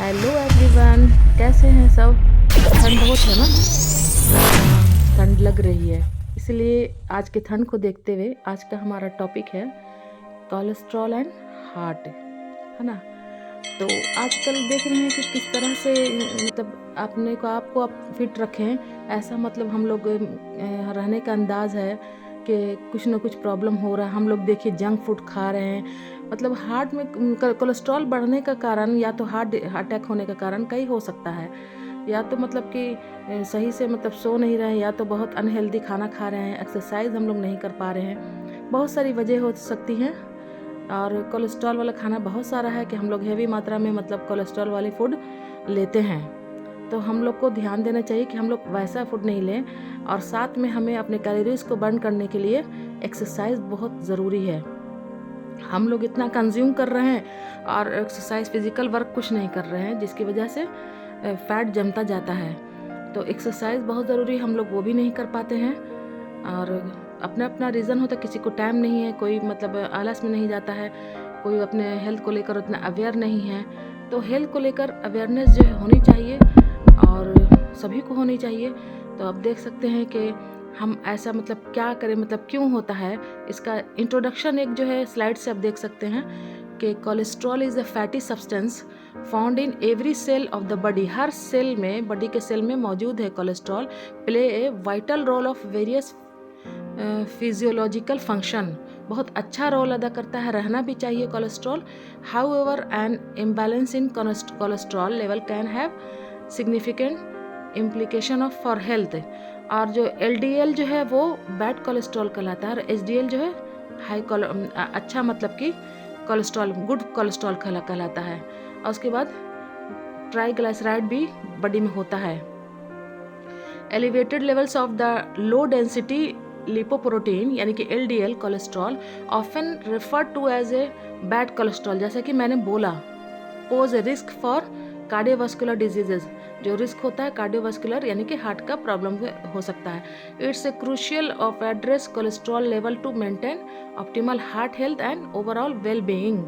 Hello everyone, कैसे हैं सब। ठंड बहुत है ना। ठंड लग रही है, इसलिए आज के ठंड को देखते हुए आज का हमारा टॉपिक है कोलेस्ट्रॉल एंड हार्ट, है ना। तो आजकल देख रहे हैं कि किस तरह से मतलब अपने को आपको आप फिट रखें, ऐसा मतलब हम लोग रहने का अंदाज है कि कुछ ना कुछ प्रॉब्लम हो रहा है। हम लोग देखिए जंक फूड खा रहे हैं, मतलब हार्ट में कोलेस्ट्रॉल बढ़ने का कारण या तो हार्ट अटैक होने का कारण कई हो सकता है, या तो मतलब कि सही से मतलब सो नहीं रहे हैं, या तो बहुत अनहेल्दी खाना खा रहे हैं, एक्सरसाइज हम लोग नहीं कर पा रहे हैं। बहुत सारी वजह हो सकती हैं। और कोलेस्ट्रॉल वाला खाना बहुत सारा है कि हम लोग हेवी मात्रा में मतलब कोलेस्ट्रॉल वाली फूड लेते हैं। तो हम लोग को ध्यान देना चाहिए कि हम लोग वैसा फूड नहीं लें, और साथ में हमें अपने कैलोरीज को बर्न करने के लिए एक्सरसाइज बहुत ज़रूरी है। हम लोग इतना कंज्यूम कर रहे हैं और एक्सरसाइज फिजिकल वर्क कुछ नहीं कर रहे हैं, जिसकी वजह से फैट जमता जाता है। तो एक्सरसाइज बहुत ज़रूरी, हम लोग वो भी नहीं कर पाते हैं। और अपना अपना रीज़न होता है, किसी को टाइम नहीं है, कोई मतलब आलस में नहीं जाता है, कोई अपने हेल्थ को लेकर उतना अवेयर नहीं है। तो हेल्थ को लेकर अवेयरनेस जो है होनी चाहिए और सभी को होनी चाहिए। तो आप देख सकते हैं कि हम ऐसा मतलब क्या करें, मतलब क्यों होता है। इसका इंट्रोडक्शन एक जो है स्लाइड से आप देख सकते हैं कि cholesterol is a fatty substance found in every cell of the body. हर सेल में, बॉडी के सेल में मौजूद है cholesterol. Play a vital role of various physiological function. बहुत अच्छा रोल अदा करता है, रहना भी चाहिए cholesterol. However an imbalance in cholesterol level can have significant implication of for health. और जो LDL जो है वो बैड कोलेस्ट्रॉल कहलाता है, और HDL जो है हाई अच्छा मतलब कि कोलेस्ट्रॉल, गुड कोलेस्ट्रॉल कहलाता है। और उसके बाद ट्राइग्लिसराइड भी बॉडी में होता है। Elevated levels of the low density lipoprotein यानी कि LDL cholesterol often referred to as a bad cholesterol, जैसे कि मैंने बोला, pose a risk for cardiovascular diseases. जो रिस्क होता है कार्डियोवास्कुलर यानी कि हार्ट का प्रॉब्लम हो सकता है। It's a crucial of address cholesterol level to maintain optimal heart health and overall well being.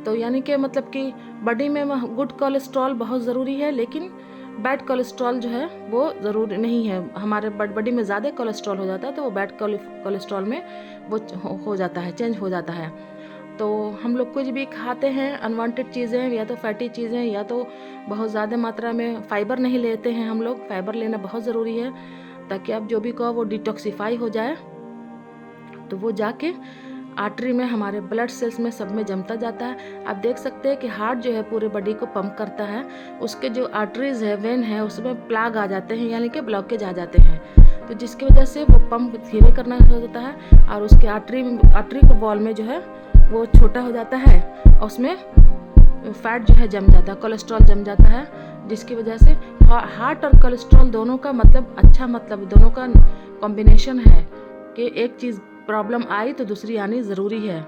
तो यानी कि मतलब कि बॉडी में गुड कोलेस्ट्रॉल बहुत ज़रूरी है, लेकिन बैड कोलेस्ट्रॉल जो है वो ज़रूरी नहीं है। हमारे बॉडी में ज़्यादा कोलेस्ट्रॉल हो जाता है तो वो बैड कोलेस्ट्रॉल में वो हो जाता है, चेंज हो जाता है। तो हम लोग कुछ भी खाते हैं अनवांटेड चीज़ें, या तो फैटी चीज़ें, या तो बहुत ज़्यादा मात्रा में फाइबर नहीं लेते हैं। हम लोग फाइबर लेना बहुत ज़रूरी है, ताकि आप जो भी कहो वो डिटॉक्सिफाई हो जाए, तो वो जाके आर्टरी में, हमारे ब्लड सेल्स में, सब में जमता जाता है। आप देख सकते हैं कि हार्ट जो है पूरे बॉडी को पंप करता है, उसके जो आर्टरीज है, वेन है, उसमें प्लाग आ जाते हैं यानी कि ब्लॉकेज आ जाते हैं, तो जिसकी वजह से वो पंप धीरे करना हो जाता है, और उसके आर्टरी को वॉल में जो है वो छोटा हो जाता है, और उसमें फैट जो है जम जाता है, कोलेस्ट्रॉल जम जाता है, जिसकी वजह से हार्ट और कोलेस्ट्रॉल दोनों का मतलब अच्छा, मतलब दोनों का कॉम्बिनेशन है कि एक चीज़ प्रॉब्लम आई तो दूसरी आनी ज़रूरी है।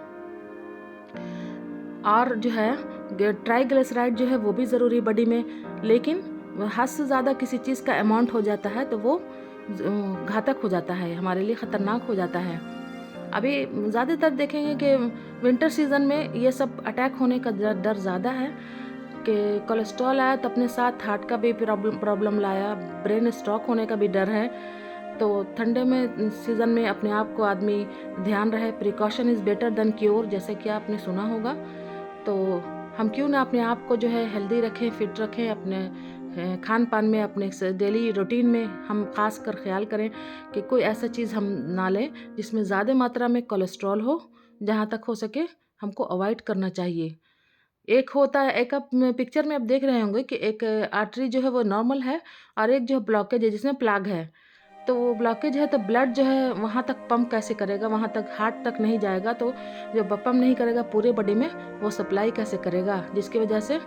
और जो है ट्राइग्लिसराइड जो है वो भी ज़रूरी बॉडी में, लेकिन हद से ज़्यादा किसी चीज़ का अमाउंट हो जाता है तो वो घातक हो जाता है, हमारे लिए ख़तरनाक हो जाता है। अभी ज़्यादातर देखेंगे कि विंटर सीज़न में ये सब अटैक होने का डर ज़्यादा है, कि कोलेस्ट्रॉल आया तो अपने साथ हार्ट का भी प्रॉब्लम लाया, ब्रेन स्ट्रोक होने का भी डर है। तो ठंडे में सीज़न में अपने आप को आदमी ध्यान रहे, precaution is better than cure, जैसे कि आपने सुना होगा। तो हम क्यों ना अपने आप को जो है हेल्दी रखें, फिट रखें, अपने खान पान में, अपने डेली रूटीन में हम खास कर ख्याल करें कि कोई ऐसा चीज़ हम ना लें जिसमें ज़्यादा मात्रा में कोलेस्ट्रॉल हो। जहाँ तक हो सके हमको अवॉइड करना चाहिए। एक होता है, एक आप पिक्चर में आप देख रहे होंगे कि एक आर्टरी जो है वो नॉर्मल है, और एक जो ब्लॉकेज है जिसमें प्लाग है। तो वो ब्लॉकेज है तो ब्लड जो है वहाँ तक पंप कैसे करेगा, वहाँ तक हार्ट तक नहीं जाएगा, तो जो पंप नहीं करेगा पूरे बॉडी में, वो सप्लाई कैसे करेगा, जिसकी वजह से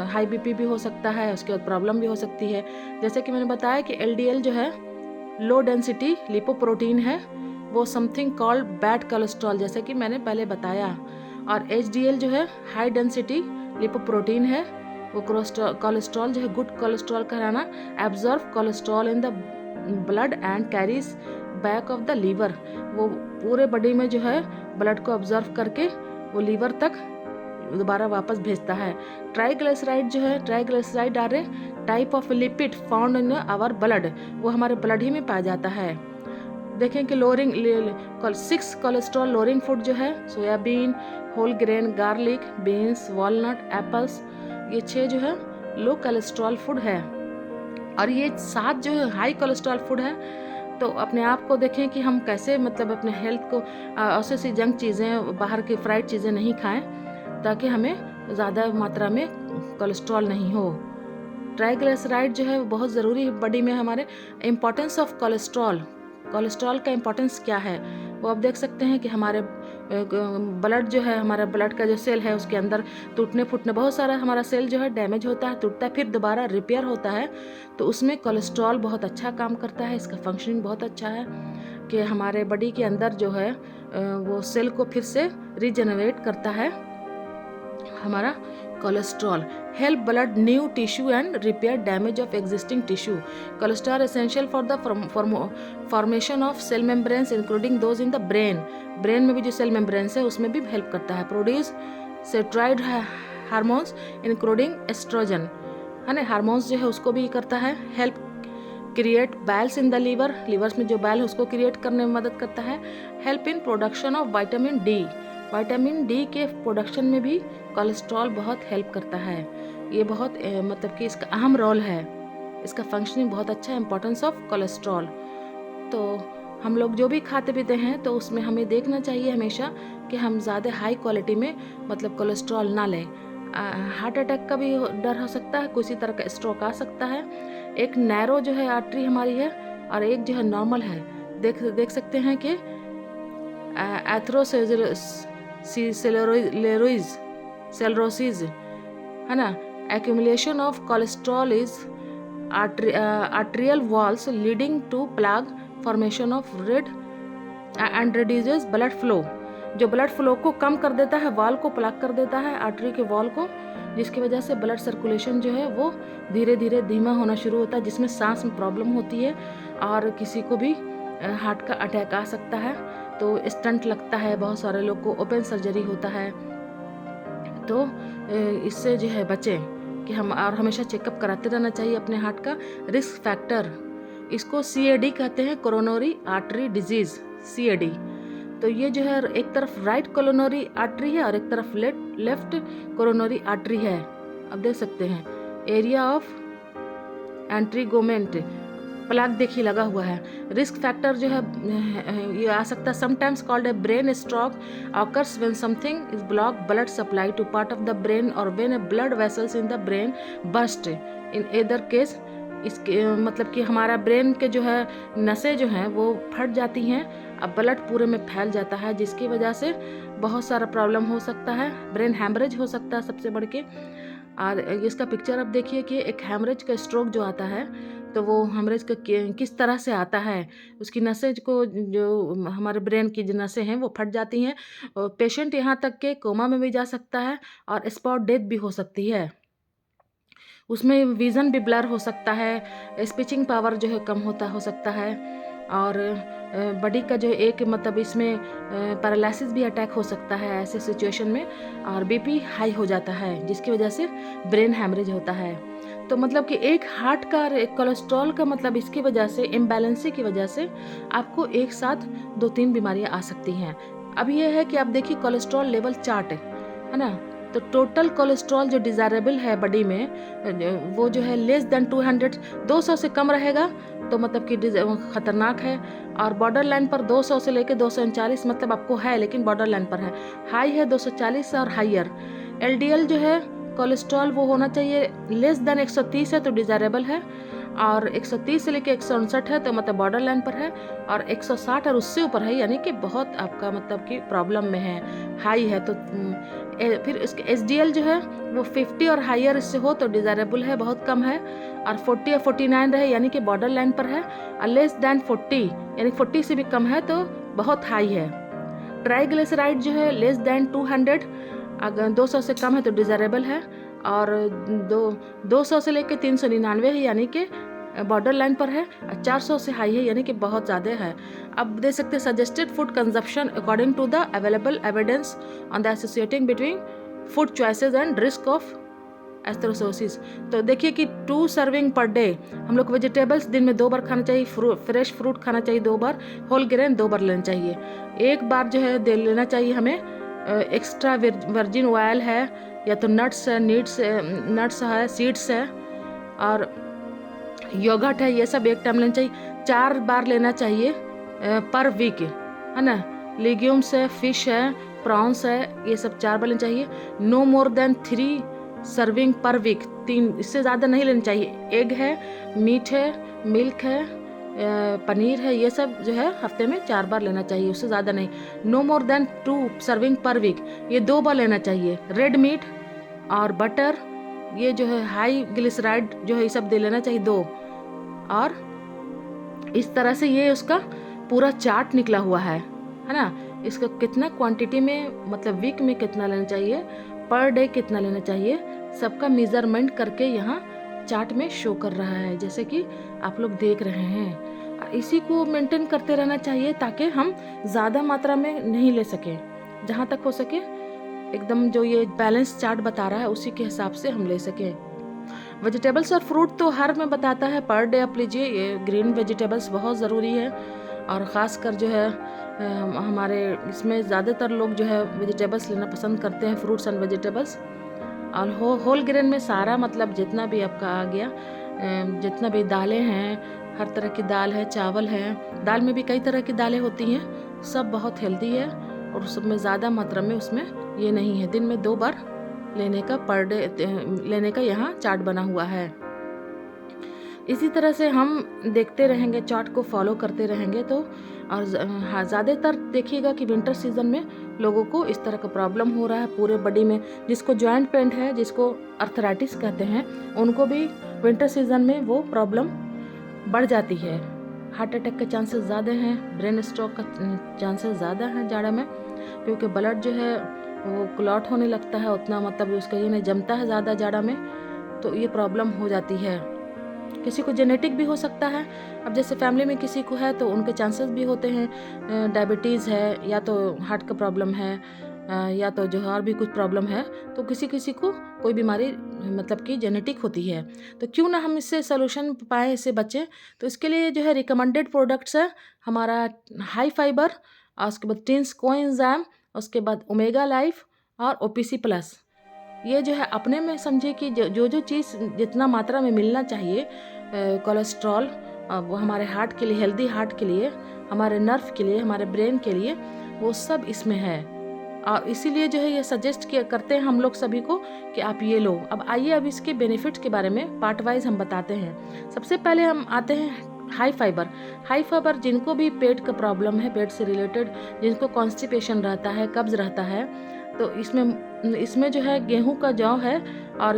हाई BP भी हो सकता है, उसके बाद प्रॉब्लम भी हो सकती है। जैसे कि मैंने बताया कि LDL जो है लो डेंसिटी लिपोप्रोटीन है, वो समथिंग कॉल्ड बैड कोलेस्ट्रॉल, जैसे कि मैंने पहले बताया। और HDL जो है हाई डेंसिटी लिपोप्रोटीन है, वो कोलेस्ट्रॉल जो है गुड कोलेस्ट्रॉल कहलाना, absorb cholesterol in the blood and carries back of the liver. वो पूरे बॉडी में जो है ब्लड को ऑब्जर्व करके वो लीवर तक दोबारा वापस भेजता है। ट्राइग्लिसराइड जो है, triglyceride are a type of lipid found in our blood, वो हमारे ब्लड ही में पाया जाता है। देखें कि लोअरिंग 6 कोलेस्ट्रॉल लोअरिंग फूड जो है soybean, whole grain, garlic, beans, walnut, apples, ये 6 जो है लो कोलेस्ट्रॉल फूड है। और ये 7 जो है हाई कोलेस्ट्रॉल फूड है। तो अपने आप को देखें कि हम कैसे मतलब अपने हेल्थ को ऐसी जंक चीज़ें, बाहर की फ्राइड चीज़ें नहीं खाएं ताकि हमें ज़्यादा मात्रा में कोलेस्ट्रॉल नहीं हो। ट्राइग्लिसराइड जो है वो बहुत ज़रूरी है बॉडी में हमारे। इम्पोर्टेंस ऑफ कोलेस्ट्रॉल, कोलेस्ट्रॉल का इम्पोर्टेंस क्या है वो आप देख सकते हैं कि हमारे ब्लड जो है, हमारा ब्लड का जो सेल है उसके अंदर टूटने फूटने, बहुत सारा हमारा सेल जो है डैमेज होता है, टूटता है, फिर दोबारा रिपेयर होता है। तो उसमें कोलेस्ट्रॉल बहुत अच्छा काम करता है। इसका फंक्शनिंग बहुत अच्छा है कि हमारे बॉडी के अंदर जो है वो सेल को फिर से रीजनरेट करता है। हमारा cholesterol help blood new tissue and repair damage of existing tissue. Cholesterol essential for the formation of cell membranes including those in the brain, brain में भी जो सेल मेम्ब्रेन्स है उसमें भी हेल्प करता है। Produce steroid hormones including estrogen, है ना, हार्मोन्स जो है उसको भी करता है। Help create bile in the liver, livers में जो बैल है उसको क्रिएट करने में मदद करता है। Help in production of vitamin D, vitamin D के प्रोडक्शन में भी कोलेस्ट्रॉल बहुत हेल्प करता है। ये बहुत मतलब कि इसका अहम रोल है, इसका फंक्शनिंग बहुत अच्छा है। इंपॉर्टेंस ऑफ कोलेस्ट्रॉल, तो हम लोग जो भी खाते पीते हैं तो उसमें हमें देखना चाहिए हमेशा कि हम ज़्यादा हाई क्वालिटी में मतलब कोलेस्ट्रॉल ना लें। हार्ट अटैक का भी डर हो सकता है, किसी तरह का स्ट्रोक आ सकता है। एक नैरो जो है आर्टरी हमारी है और एक जो है नॉर्मल है। देख सकते हैं कि एथेरोस्क्लेरोसिस, है ना, accumulation of cholesterol is arterial walls leading to plaque formation of red and reduces blood flow, जो ब्लड फ्लो को कम कर देता है, वॉल को प्लाक कर देता है, आर्टरी के वॉल को, जिसकी वजह से ब्लड सर्कुलेशन जो है वो धीरे धीरे धीमा होना शुरू होता है, जिसमें सांस में प्रॉब्लम होती है और किसी को भी हार्ट का अटैक आ सकता है। तो स्टंट लगता है, बहुत सारे लोग को ओपन सर्जरी होता है। तो इससे जो है बचें कि हम, और हमेशा चेकअप कराते रहना चाहिए अपने हार्ट का। रिस्क फैक्टर, इसको CAD कहते हैं, कोरोनरी आर्टरी डिजीज़, CAD। तो ये जो है एक तरफ राइट कोरोनरी आर्टरी है और एक तरफ लेफ्ट कोरोनरी आर्टरी है। अब देख सकते हैं एरिया ऑफ एंट्रीगोमेंट प्लाक देखिए लगा हुआ है। रिस्क फैक्टर जो है ये आ सकता है, sometimes called a brain stroke occurs when something is block blood supply to part of the brain और when a blood vessels in the brain burst. In either case, इसके मतलब कि हमारा ब्रेन के जो है नसें जो हैं वो फट जाती हैं, अब ब्लड पूरे में फैल जाता है, जिसकी वजह से बहुत सारा प्रॉब्लम हो सकता है। ब्रेन हैमरेज हो सकता है सबसे बढ़ के। और इसका पिक्चर अब देखिए कि एक हैमरेज का स्ट्रोक जो आता है तो वो हैमरेज का किस तरह से आता है, उसकी नसें को, जो हमारे ब्रेन की जो नसें हैं वो फट जाती हैं और पेशेंट यहाँ तक के कोमा में भी जा सकता है और स्पॉट डेथ भी हो सकती है। उसमें विज़न भी ब्लर हो सकता है, स्पीचिंग पावर जो है कम हो सकता है और बॉडी का जो एक मतलब इसमें पैरालिसिस भी अटैक हो सकता है ऐसे सिचुएशन में, और BP हाई हो जाता है जिसकी वजह से ब्रेन हैमरेज होता है। तो मतलब कि एक हार्ट का और एक कोलेस्ट्रॉल का मतलब इसकी वजह से, इम्बैलेंसी की वजह से आपको एक साथ 2-3 बीमारियां आ सकती हैं। अब ये है कि आप देखिए कोलेस्ट्रॉल लेवल चार्ट है ना, तो टोटल कोलेस्ट्रॉल जो डिज़ायरेबल है बॉडी में वो जो है लेस देन 200, 200 से कम रहेगा तो मतलब कि ख़तरनाक है, और बॉर्डर लाइन पर 200 से लेकर 239 मतलब आपको है लेकिन बॉर्डर लाइन पर है। हाई है 240 और हाइयर। LDL जो है कोलेस्ट्रॉल वो होना चाहिए लेस देन 130 है तो डिज़ायरेबल है, और 130 से लेकर 159 है तो मतलब बॉर्डर लाइन पर है, और 160 और उससे ऊपर है यानी कि बहुत आपका मतलब कि प्रॉब्लम में है, हाई है। तो फिर इसके HDL जो है वो 50 और हाइयर इससे हो तो डिज़ायरेबल है, बहुत कम है, और 40 या 49 रहे यानी कि बॉर्डर लाइन पर है, और लेस देन 40 यानी 40 से भी कम है तो बहुत हाई है। ट्राइग्लिसराइड जो है लेस देन 200, अगर 200 से कम है तो डिज़ायरेबल है, और 200 से लेकर 399 है यानी कि बॉर्डर लाइन पर है, 400 से हाई है यानी कि बहुत ज़्यादा है। अब देख सकते हैं suggested food consumption according to the available evidence on the associating between food choices and risk of atherosclerosis. तो देखिए कि 2 सर्विंग पर डे, हम लोग वेजिटेबल्स दिन में 2 बार खाना चाहिए, फ्रेश फ्रूट खाना चाहिए 2 बार, होल ग्रेन 2 बार लेना चाहिए। 1 बार जो है दे लेना चाहिए हमें एक्स्ट्रा वर्जिन ऑयल है, या तो नट्स है, नट्स है, सीड्स है और योगर्ट है, ये सब एक टाइम लेना चाहिए। 4 बार लेना चाहिए पर वीक, है ना। लेग्यूम्स है, फिश है, प्रॉन्स है, ये सब 4 बार लेना चाहिए। No more than 3 serving per week, 3 इससे ज़्यादा नहीं लेना चाहिए। एग है, मीट है, मिल्क है, पनीर है, ये सब जो है हफ्ते में 4 बार लेना चाहिए, उससे ज़्यादा नहीं। No more than 2 serving per week, ये 2 बार लेना चाहिए। रेड मीट और बटर, ये जो है हाई ग्लिसराइड जो है ये सब दे लेना चाहिए 2। और इस तरह से ये उसका पूरा चार्ट निकला हुआ है ना। इसका कितना क्वांटिटी में, मतलब वीक में कितना लेना चाहिए, पर डे कितना लेना चाहिए, सबका मेजरमेंट करके यहाँ चार्ट में शो कर रहा है, जैसे कि आप लोग देख रहे हैं। इसी को मेंटेन करते रहना चाहिए ताकि हम ज़्यादा मात्रा में नहीं ले सकें, जहाँ तक हो सके एकदम जो ये बैलेंस चार्ट बता रहा है उसी के हिसाब से हम ले सकें। वेजिटेबल्स और फ्रूट तो हर में बताता है पर डे आप लीजिए, ये ग्रीन वेजिटेबल्स बहुत ज़रूरी है। और ख़ासकर जो है हमारे इसमें ज़्यादातर लोग जो है वेजिटेबल्स लेना पसंद करते हैं, फ्रूट्स एंड वेजिटेबल्स। और होल ग्रेन में सारा मतलब जितना भी आपका आ गया, जितना भी दालें हैं, हर तरह की दाल है, चावल है, दाल में भी कई तरह की दालें होती हैं, सब बहुत हेल्दी है और सब में ज़्यादा मात्रा में उसमें ये नहीं है। दिन में 2 बार लेने का, पर डे लेने का यहाँ चार्ट बना हुआ है। इसी तरह से हम देखते रहेंगे, चार्ट को फॉलो करते रहेंगे तो। और हाँ, ज़्यादातर देखिएगा कि विंटर सीजन में लोगों को इस तरह का प्रॉब्लम हो रहा है पूरे बॉडी में। जिसको जॉइंट पेन है, जिसको अर्थराइटिस कहते हैं, उनको भी विंटर सीजन में वो प्रॉब्लम बढ़ जाती है। हार्ट अटैक के चांसेस ज़्यादा हैं, ब्रेन स्ट्रोक का चांसेस ज़्यादा हैं जाड़ा में, क्योंकि ब्लड जो है वो क्लॉट होने लगता है, उतना मतलब उसका ये नहीं जमता है ज़्यादा जाड़ा में, तो ये प्रॉब्लम हो जाती है। किसी को जेनेटिक भी हो सकता है। अब जैसे फैमिली में किसी को है तो उनके चांसेस भी होते हैं, डायबिटीज़ है, या तो हार्ट का प्रॉब्लम है, या तो जो और भी कुछ प्रॉब्लम है, तो किसी किसी को कोई बीमारी मतलब कि जेनेटिक होती है। तो क्यों ना हम इससे सोल्यूशन पाएँ, इससे बचें। तो इसके लिए जो है रिकमेंडेड प्रोडक्ट्स है हमारा हाई फाइबर, और उसके बाद टिन्स कोएंजाइम, उसके बाद ओमेगा लाइफ और ओपीसी प्लस। ये जो है अपने में समझे कि जो जो चीज़ जितना मात्रा में मिलना चाहिए, कोलेस्ट्रॉल वो हमारे हार्ट के लिए, हेल्दी हार्ट के लिए, हमारे नर्व के लिए, हमारे ब्रेन के लिए, वो सब इसमें है। और इसीलिए जो है ये सजेस्ट किया करते हैं हम लोग सभी को कि आप ये लो। अब आइए अब इसके बेनिफिट्स के बारे में पार्ट वाइज हम बताते हैं। सबसे पहले हम आते हैं हाई फाइबर। हाई फाइबर जिनको भी पेट का प्रॉब्लम है, पेट से रिलेटेड जिनको कॉन्स्टिपेशन रहता है, कब्ज रहता है, तो इसमें जो है गेहूं का जौ है और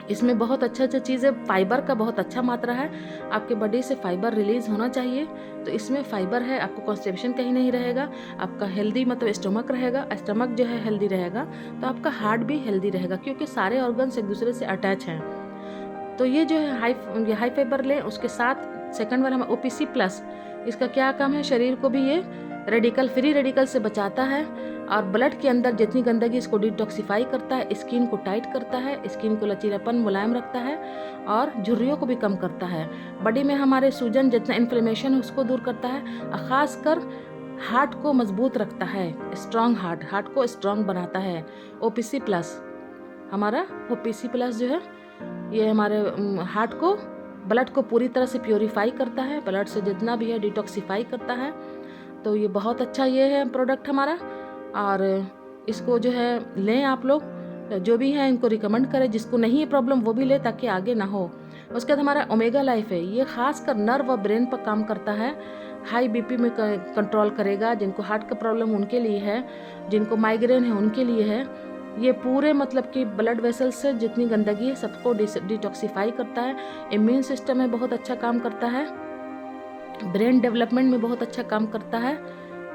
इसमें बहुत अच्छा चीज़ है, फाइबर का बहुत अच्छा मात्रा है। आपके बॉडी से फाइबर रिलीज होना चाहिए, तो इसमें फाइबर है, आपको कॉन्स्टिपेशन कहीं नहीं रहेगा, आपका हेल्दी मतलब स्टमक रहेगा, स्टमक जो है हेल्दी रहेगा, तो आपका हार्ट भी हेल्दी रहेगा, क्योंकि सारे ऑर्गन्स एक दूसरे से अटैच हैं। तो ये जो है हाई फाइबर लें। उसके साथ सेकंड वाला हमारा ओपीसी प्लस, इसका क्या काम है, शरीर को भी ये फ्री रेडिकल से बचाता है और ब्लड के अंदर जितनी गंदगी इसको डिटॉक्सिफाई करता है, स्किन को टाइट करता है, स्किन को लचीलापन मुलायम रखता है और झुर्रियों को भी कम करता है। बॉडी में हमारे सूजन जितना इन्फ्लेमेशन है उसको दूर करता है और ख़ासकर हार्ट को मजबूत रखता है, स्ट्रॉन्ग हार्ट को स्ट्रॉन्ग बनाता है। ओपीसी प्लस हमारा ओपीसी प्लस जो है ये हमारे हार्ट को, ब्लड को पूरी तरह से प्योरीफाई करता है, ब्लड से जितना भी है डिटॉक्सिफाई करता है। तो ये बहुत अच्छा ये है प्रोडक्ट हमारा, और इसको जो है लें आप लोग, जो भी है इनको रिकमेंड करें, जिसको नहीं है प्रॉब्लम वो भी ले ताकि आगे ना हो। उसके बाद हमारा ओमेगा लाइफ है, ये खासकर नर्व और ब्रेन पर काम करता है, हाई बीपी में कंट्रोल करेगा, जिनको हार्ट का प्रॉब्लम उनके लिए है, जिनको माइग्रेन है उनके लिए है। ये पूरे मतलब कि ब्लड वेसल्स से जितनी गंदगी है सबको डिटॉक्सिफाई करता है, इम्यून सिस्टम में बहुत अच्छा काम करता है, ब्रेन डेवलपमेंट में बहुत अच्छा काम करता है,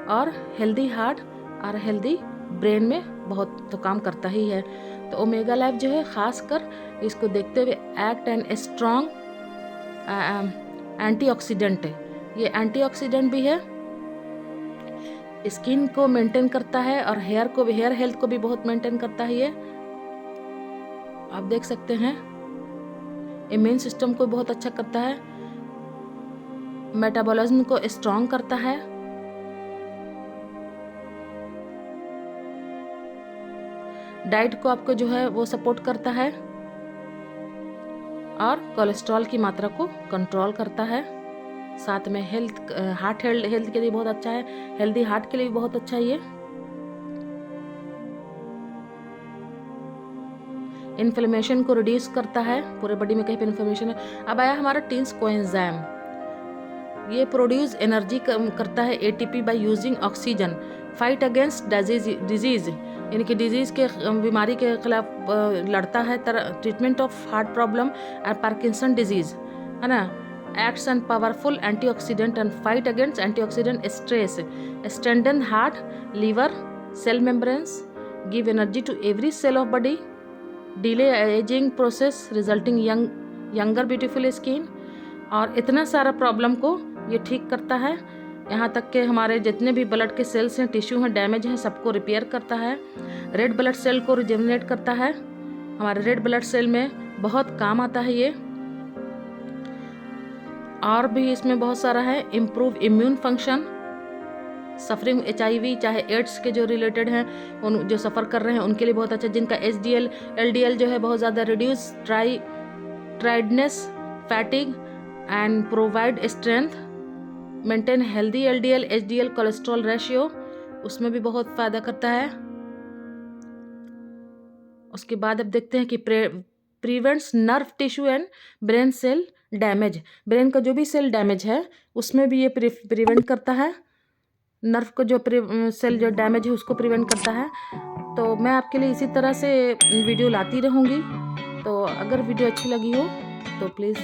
और हेल्दी हार्ट और हेल्दी ब्रेन में बहुत तो काम करता ही है। तो ओमेगा लाइफ जो है खासकर इसको देखते हुए एक्ट एंड स्ट्रॉन्ग एंटीऑक्सीडेंट है, ये एंटीऑक्सीडेंट भी है, स्किन को मेंटेन करता है और हेयर हेल्थ को भी बहुत मेंटेन करता है ये, आप देख सकते हैं। इम्यून सिस्टम को बहुत अच्छा करता है, मेटाबॉलिज्म को स्ट्रॉन्ग करता है, डाइट को आपको जो है वो सपोर्ट करता है और कोलेस्ट्रॉल की मात्रा को कंट्रोल करता है। साथ में हार्ट हेल्थ के लिए बहुत अच्छा है, हेल्दी हार्ट के लिए भी बहुत अच्छा है ये। इन्फ्लेमेशन को रिड्यूस करता है, पूरे बॉडी में कहीं पे इन्फ्लेमेशन है। अब आया हमारा टीन्स कोएंजाइम, ये प्रोड्यूस एनर्जी करता है ATP by using oxygen, fight against disease, यानी कि डिजीज के बीमारी के खिलाफ लड़ता है, ट्रीटमेंट ऑफ हार्ट प्रॉब्लम और पार्किंसन डिजीज, है ना। Acts and powerful antioxidant and fight against antioxidant stress, strengthen heart, liver, cell membranes, give energy to every cell of body, delay ageing process resulting younger beautiful skin, और इतना सारा problem को ये ठीक करता है। यहाँ तक कि हमारे जितने भी ब्लड के सेल्स हैं, टिश्यू हैं, डैमेज हैं, सबको रिपेयर करता है। रेड ब्लड सेल को रिजेनरेट करता है, हमारे रेड ब्लड सेल में बहुत काम आता है ये। और भी इसमें बहुत सारा है, improve immune function, suffering HIV चाहे एड्स के जो रिलेटेड हैं, उन जो सफ़र कर रहे हैं उनके लिए बहुत अच्छा, जिनका HDL LDL जो है बहुत ज़्यादा reduce, tiredness, fatigue and provide strength, maintain healthy LDL HDL cholesterol ratio, उसमें भी बहुत फ़ायदा करता है। उसके बाद अब देखते हैं कि prevents nerve tissue and brain cell damage, brain का जो भी सेल डैमेज है उसमें भी ये प्रिवेंट करता है, नर्व को जो सेल जो डैमेज है उसको प्रिवेंट करता है। तो मैं आपके लिए इसी तरह से वीडियो लाती रहूँगी, तो अगर वीडियो अच्छी लगी हो तो प्लीज़